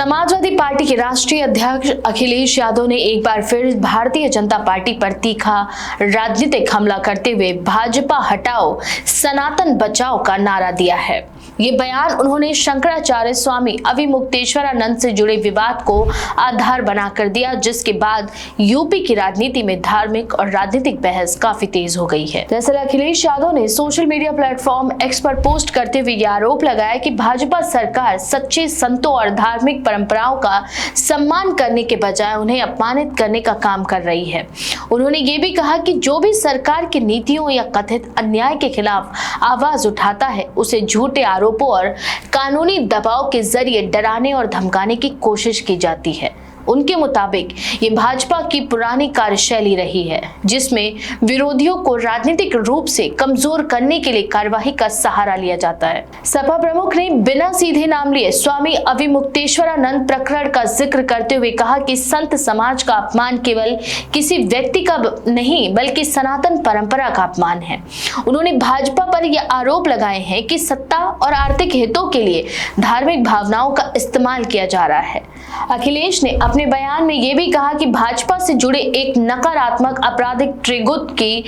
Samajwadi party के राष्ट्रीय अध्यक्ष अखिलेश यादव ने एक बार फिर भारतीय जनता पार्टी पर तीखा राजनीतिक हमला करते हुए भाजपा हटाओ सनातन बचाओ का नारा दिया है। ये बयान उन्होंने शंकराचार्य स्वामी अविमुक्तेश्वरानंद से जुड़े विवाद को आधार बनाकर दिया, जिसके बाद यूपी की राजनीति में धार्मिक और राजनीतिक बहस काफी तेज हो गई है। दरअसल अखिलेश यादव ने सोशल मीडिया प्लेटफॉर्म एक्स पर पोस्ट करते हुए यह आरोप लगाया कि भाजपा सरकार सच्चे संतों और धार्मिक परंपराओं का सम्मान करने के बजाय उन्हें अपमानित करने का काम कर रही है। उन्होंने ये भी कहा कि जो भी सरकार की नीतियों या कथित अन्याय के खिलाफ आवाज उठाता है उसे झूठे आरोपों और कानूनी दबाव के जरिए डराने और धमकाने की कोशिश की जाती है। उनके मुताबिक ये भाजपा की पुरानी कार्यशैली रही है, जिसमें विरोधियों को राजनीतिक रूप से कमजोर करने के लिए कार्यवाही का सहारा लिया जाता है। सपा प्रमुख ने बिना सीधे नाम लिए स्वामी अविमुक्तेश्वरानंद प्रकरण का जिक्र करते हुए कहा कि संत समाज का अपमान केवल किसी व्यक्ति का नहीं बल्कि सनातन परंपरा का अपमान है। उन्होंने भाजपा पर यह आरोप लगाए हैं कि सत्ता और आर्थिक हितों के लिए धार्मिक भावनाओं का इस्तेमाल किया जा रहा है। अखिलेश ने अपने बयान में यह भी कहा कि भाजपा से जुड़े एक नकारात्मक आपराधिक ट्रिगुत की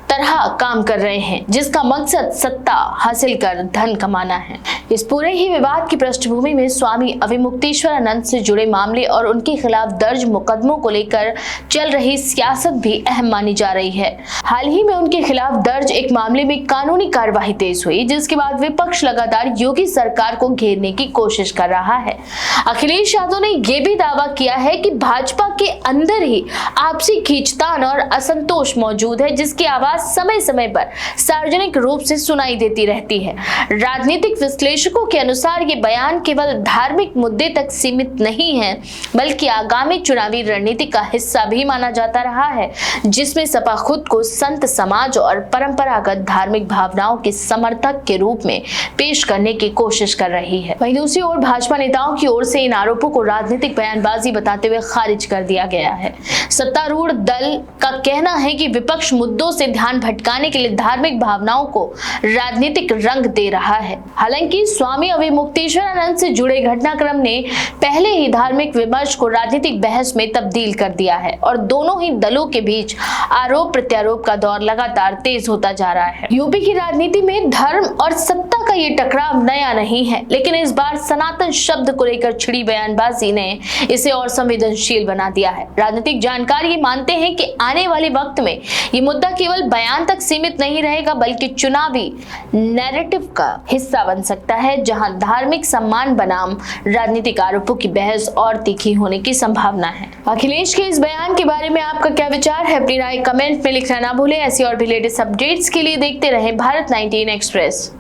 तरह काम कर रहे हैं, जिसका मकसद सत्ता हासिल कर धन कमाना है। इस पूरे ही विवाद की पृष्ठभूमि में स्वामी अविमुक्तेश्वरानंद से जुड़े मामले और उनके खिलाफ दर्ज मुकदमों को लेकर चल रही सियासत भी अहम मानी जा रही है। हाल ही में उनके खिलाफ दर्ज एक मामले में कानूनी कार्यवाही तेज हुई, जिसके बाद विपक्ष लगातार योगी सरकार को घेरने की कोशिश कर रहा है। अखिलेश यादव ने यह भी दावा किया है कि भाजपा के अंदर ही आपसी खींचतान और असंतोष मौजूद है, जिसकी आवाज समय समय पर सार्वजनिक रूप से सुनाई देती रहती है। राजनीतिक विश्लेषकों के अनुसार ये बयान केवल धार्मिक मुद्दे तक सीमित नहीं है, बल्कि आगामी चुनावी रणनीति का हिस्सा भी माना जाता रहा है, जिसमें सपा खुद को संत समाज और परंपरागत धार्मिक भावनाओं के समर्थक के रूप में पेश करने की कोशिश कर रही है। वहीं दूसरी ओर भाजपा नेताओं की ओर से इन आरोपों को राजनीतिक बयानबाजी बताते हुए खारिज कर दिया गया है। सत्तारूढ़ दल का कहना है कि विपक्ष मुद्दों से ध्यान भटकाने के लिए धार्मिक भावनाओं को राजनीतिक रंग दे रहा है। हालांकि स्वामी अविमुक्तेश्वरानंद से जुड़े घटनाक्रम ने पहले ही धार्मिक विमर्श को राजनीतिक बहस में तब्दील कर दिया है और दोनों ही दलों के बीच आरोप प्रत्यारोप का दौर लगातार तेज होता जा रहा है। यूपी की राजनीति में धर्म और सत्ता का ये टकराव नया नहीं है, लेकिन इस बार सनातन शब्द को लेकर छिड़ी बयानबाजी ने इसे और संवेदनशील बना दिया है। राजनीतिक जानकार ये मानते हैं कि आने वाले वक्त में ये मुद्दा केवल बयान तक सीमित नहीं रहेगा, बल्कि चुनावी नैरेटिव का हिस्सा बन सकता है, जहां धार्मिक सम्मान बनाम राजनीतिक आरोपों की बहस और तीखी होने की संभावना है। अखिलेश के इस बयान के बारे में आपका क्या विचार है? अपनी राय कमेंट में लिखना ना भूलें। ऐसी और भी लेटेस्ट अपडेट्स के लिए देखते रहें भारत 19 एक्सप्रेस।